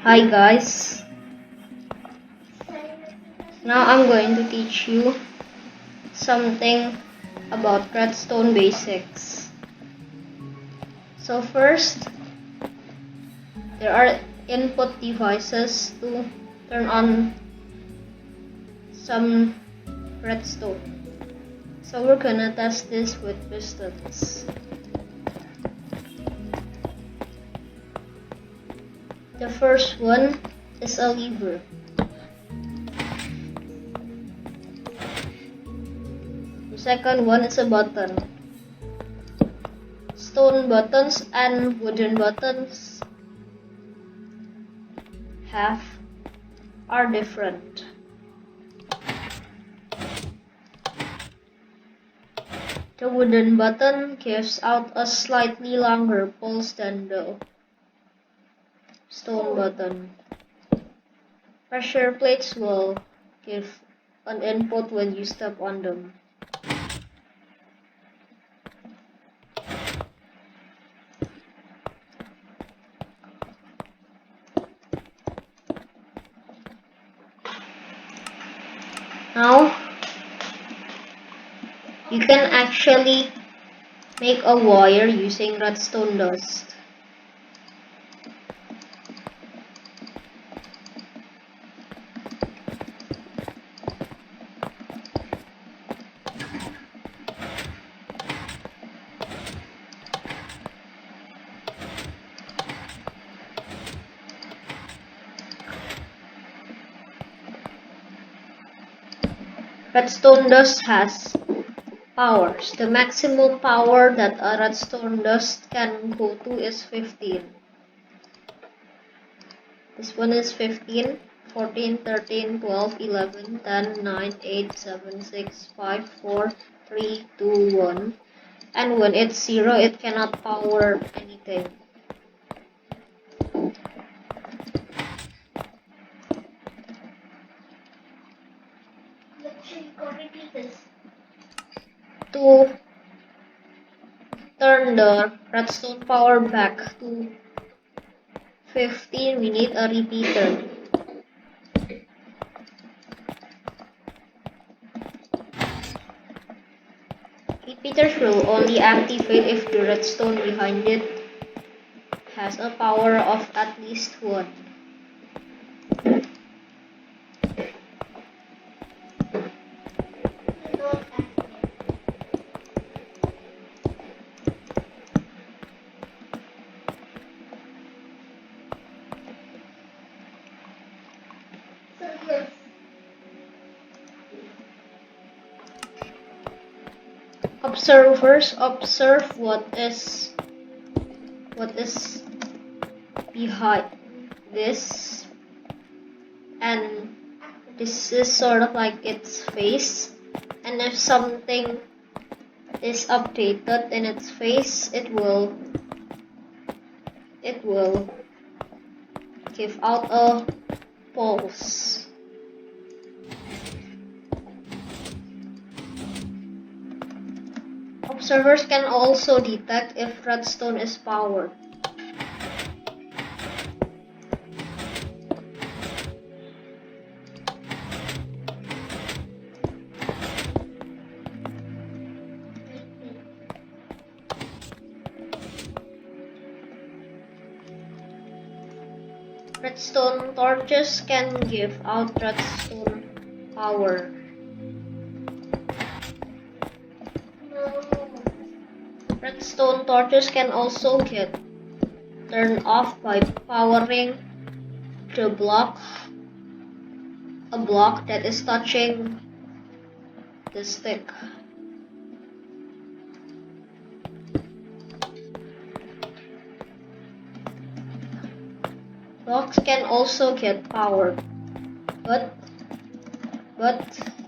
Hi guys, now I'm going to teach you something about Redstone basics. So first, there are input devices to turn on some Redstone. So we're gonna test this with pistons. The first one is a lever. The second one is a button. Stone buttons and wooden buttons are different. The wooden button gives out a slightly longer pulse than the stone button. Pressure plates will give an input when you step on them. Now, you can actually make a wire using redstone dust. Redstone dust has powers. The maximum power that a redstone dust can go to is 15. This one is 15, 14, 13, 12, 11, 10, 9, 8, 7, 6, 5, 4, 3, 2, 1. And when it's 0, it cannot power anything. To turn the redstone power back to 15, we need a repeater. Repeaters will only activate if the redstone behind it has a power of at least 1. Observers observe what is behind this, and this is sort of like its face, and if something is updated in its face, it will give out a pulse. Observers can also detect if redstone is powered. Redstone torches can give out redstone power. Redstone torches can also get turned off by powering the block, a block that is touching the stick. Blocks can also get powered, but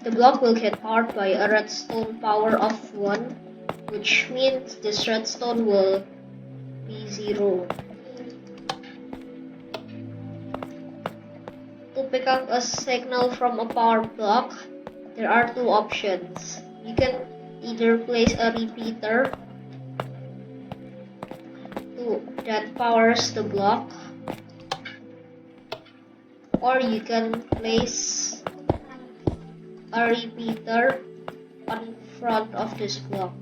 the block will get powered by a redstone power of 1, which means this redstone will be 0. To pick up a signal from a power block, there are 2 options. You can either place a repeater that powers the block, or you can place a repeater on front of this block.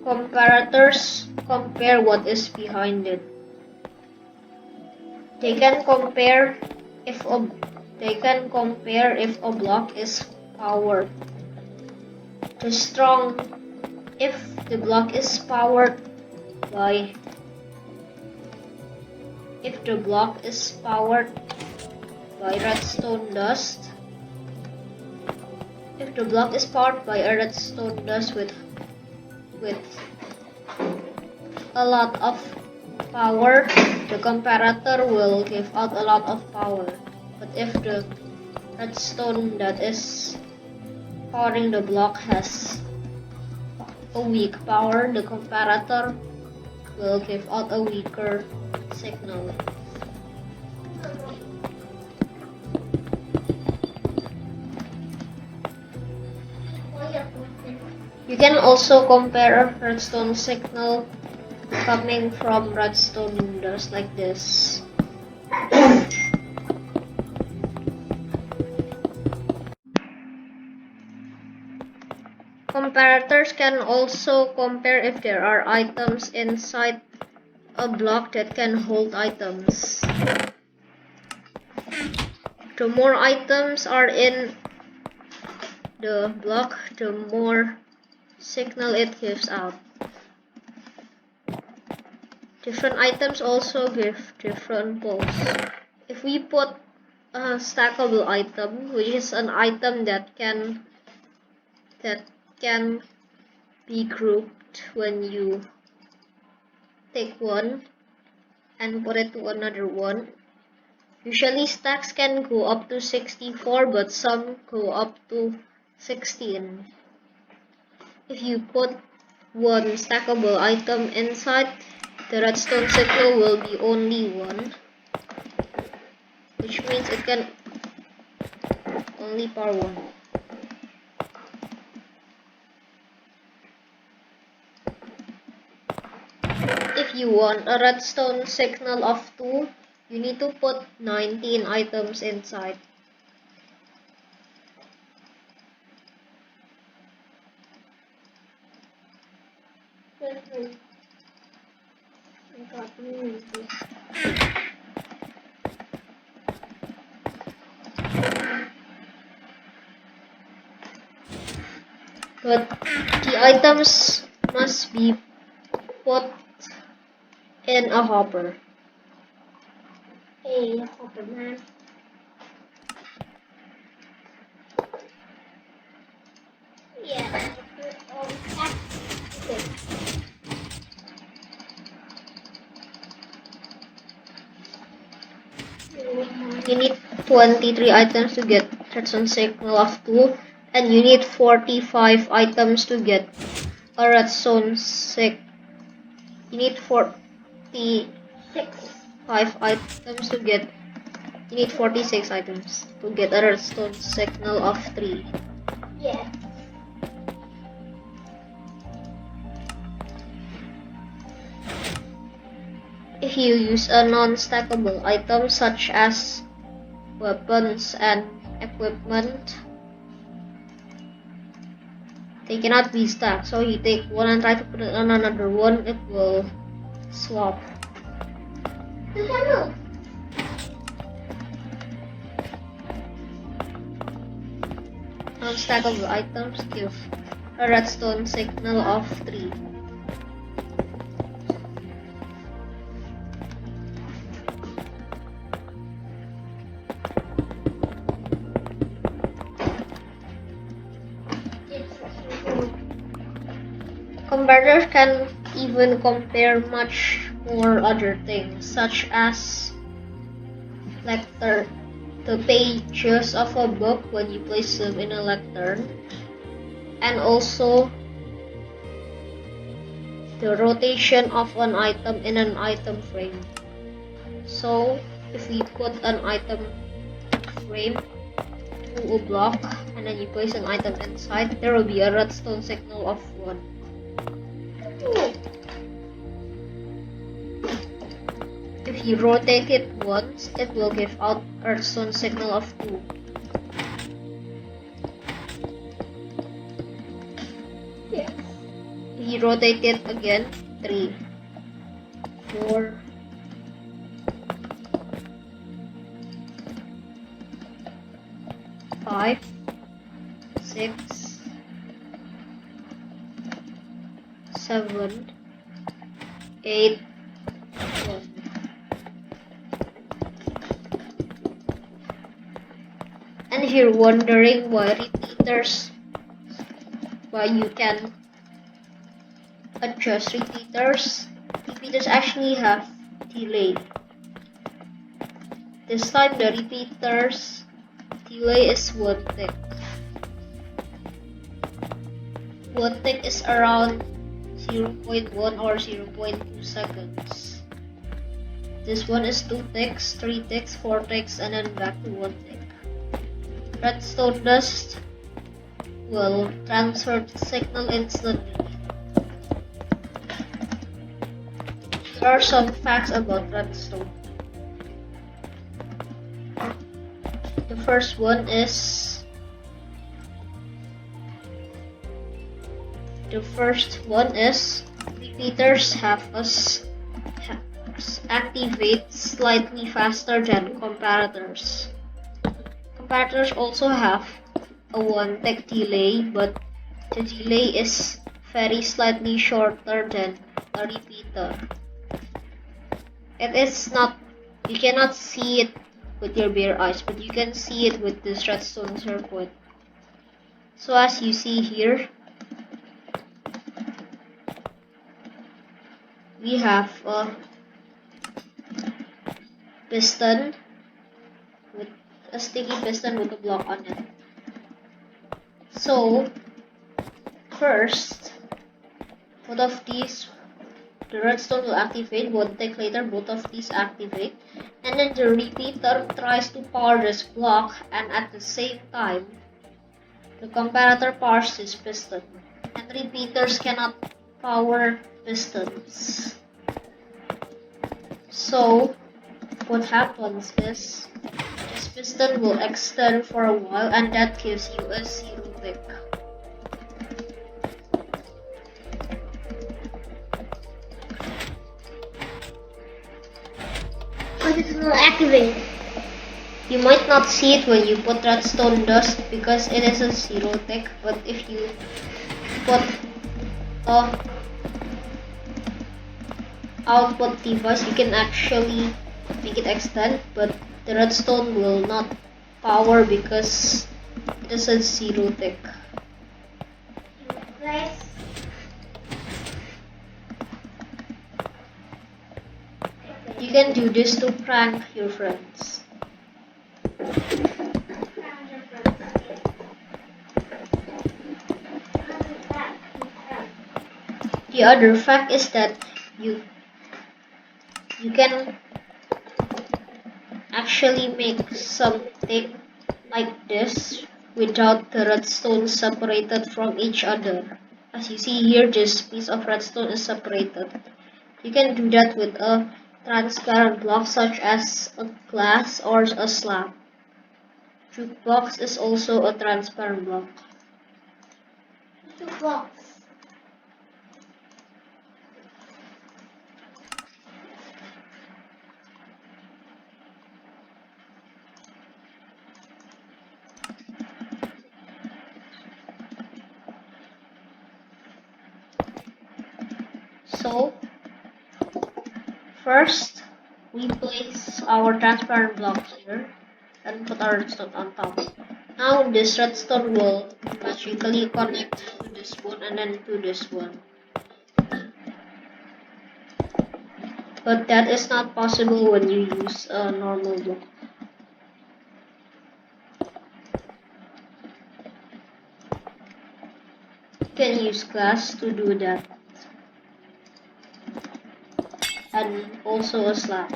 Comparators compare what is behind it. They can compare if a block is powered. If the block is powered by redstone dust. If the block is powered by a redstone dust with a lot of power, the comparator will give out a lot of power. But if the redstone that is powering the block has a weak power, the comparator will give out a weaker signal. You can also compare redstone signal coming from redstone dust like this. Comparators can also compare if there are items inside a block that can hold items. The more items are in the block, the more signal it gives out. Different items also give different pulse. If we put a stackable item, which is an item that can be grouped when you take one and put it to another one. Usually stacks can go up to 64, but some go up to 16. If you put one stackable item inside, the redstone signal will be only 1, which means it can only power 1. If you want a redstone signal of 2, you need to put 19 items inside. But the items must be put in a hopper. Hey, hopper man. Yeah. You need 23 items to get redstone signal of 2, and you need 45 items to get a redstone signal. You need 46 items to get. You need 46 items to get a redstone signal of 3. Yeah. If you use a non-stackable item such as weapons and equipment, they cannot be stacked. So you take one and try to put it on another one, it will swap. Non-stackable items give a redstone signal of 3. Comparators can even compare much more other things, such as the pages of a book when you place them in a lectern, and also the rotation of an item in an item frame. So if we put an item frame to a block and then you place an item inside, there will be a redstone signal of 1. If you rotate it once, it will give out a redstone signal of 2. Yes. If you rotate it again, 3, 4, 5, 6, 7, 8, 1. And if you're wondering why you can adjust repeaters actually have delay. This time the repeaters delay is 1 tick. 1 tick is around 0.1 or 0.2 seconds. This one is 2 ticks, 3 ticks, 4 ticks, and then back to 1 tick. Redstone dust will transfer the signal instantly. There are some facts about redstone. The first one is repeaters have us activate slightly faster than comparators. Comparators also have a 1 tick delay, but the delay is very slightly shorter than a repeater. It is not, you cannot see it with your bare eyes, but you can see it with this redstone circuit. So as you see here, we have a piston with a sticky piston with a block on it. So first, both of these, the redstone will activate. 1 tick later, both of these activate, and then the repeater tries to power this block, and at the same time the comparator powers this piston, and repeaters cannot power pistons. So what happens is this piston will extend for a while, and that gives you a 0 tick. But it will activate. You might not see it when you put redstone dust because it is a 0 tick, but if you put a output device, you can actually make it extend, but the redstone will not power because it is a 0 tick. Guys, You can do this to prank your friends. The other fact is that you can actually make something like this without the redstone separated from each other. As you see here, this piece of redstone is separated. You can do that with a transparent block such as a glass or a slab. Jukebox is also a transparent block. jukebox. So first we place our transparent block here and put our redstone on top. Now this redstone will magically connect to this one and then to this one. But that is not possible when you use a normal block. You can use glass to do that. And also a slab.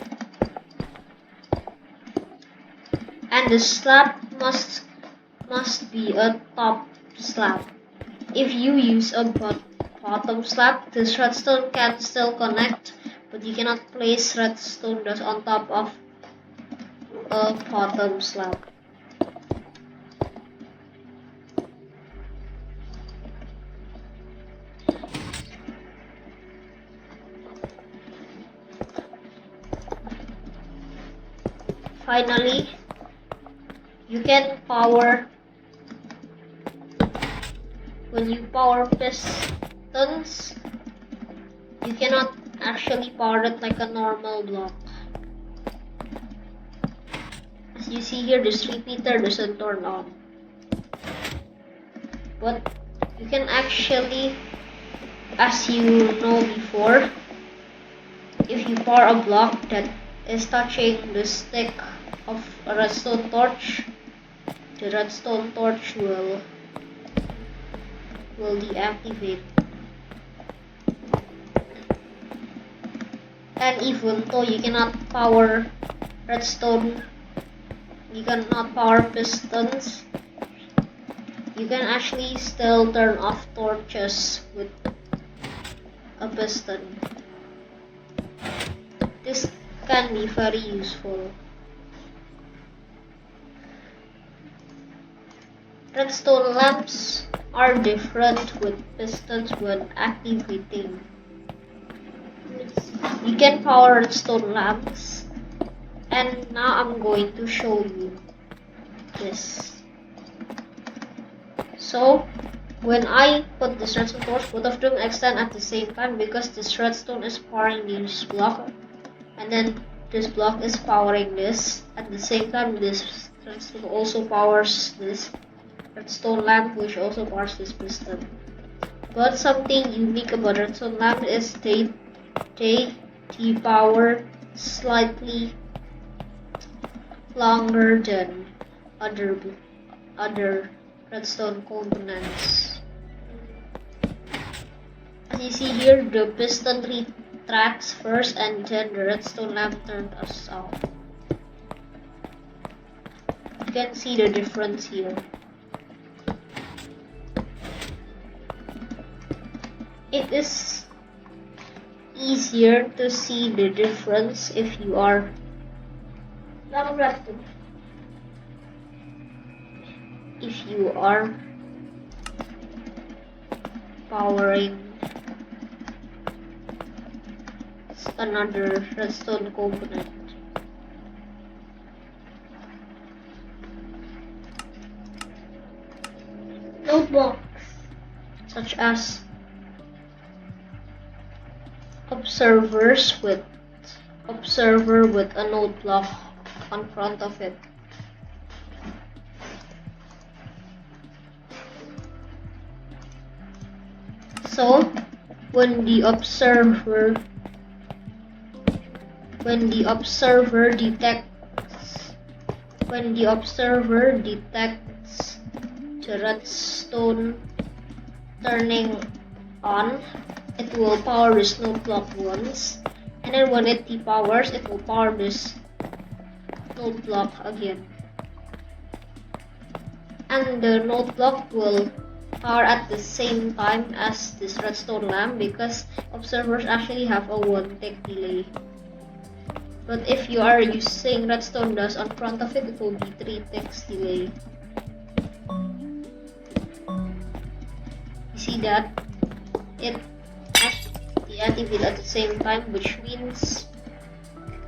And the slab must must be a top slab. If you use a bottom slab, this redstone can still connect, but you cannot place redstone dust on top of a bottom slab. Finally, you can power when you power pistons, you cannot actually power it like a normal block. As you see here, this repeater doesn't turn on. But you can actually, as you know before, if you power a block that is touching the stick of a redstone torch, the redstone torch will deactivate. And even though you cannot power redstone, you cannot power pistons, you can actually still turn off torches with a piston. This can be very useful. Redstone lamps are different with pistons when activating. You can power redstone lamps, and now I'm going to show you this. So when I put this redstone torch, both of them extend at the same time because this redstone is powering this block, and then this block is powering this. At the same time, this redstone also powers this redstone lamp, which also powers this piston. But something unique about redstone lamp is they power slightly longer than other redstone components. As you see here, the piston retracts first and then the redstone lamp turns us off. You can see the difference here. It is easier to see the difference if you are powering another redstone component. Notebooks. Such as observer with a node block on front of it. So when the observer detects the redstone turning on, it will power this node block once, and then when it depowers, it will power this node block again. And the node block will power at the same time as this redstone lamp because observers actually have a 1 tick delay. But if you are using redstone dust on front of it, it will be 3 ticks delay. You see that? It deactivates at the same time, which means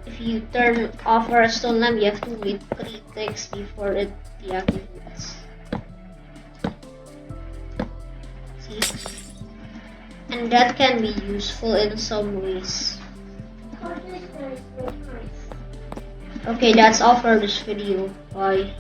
if you turn off a redstone lamp, you have to wait 3 ticks before it deactivates. See? And that can be useful in some ways. Okay, that's all for this video. Bye.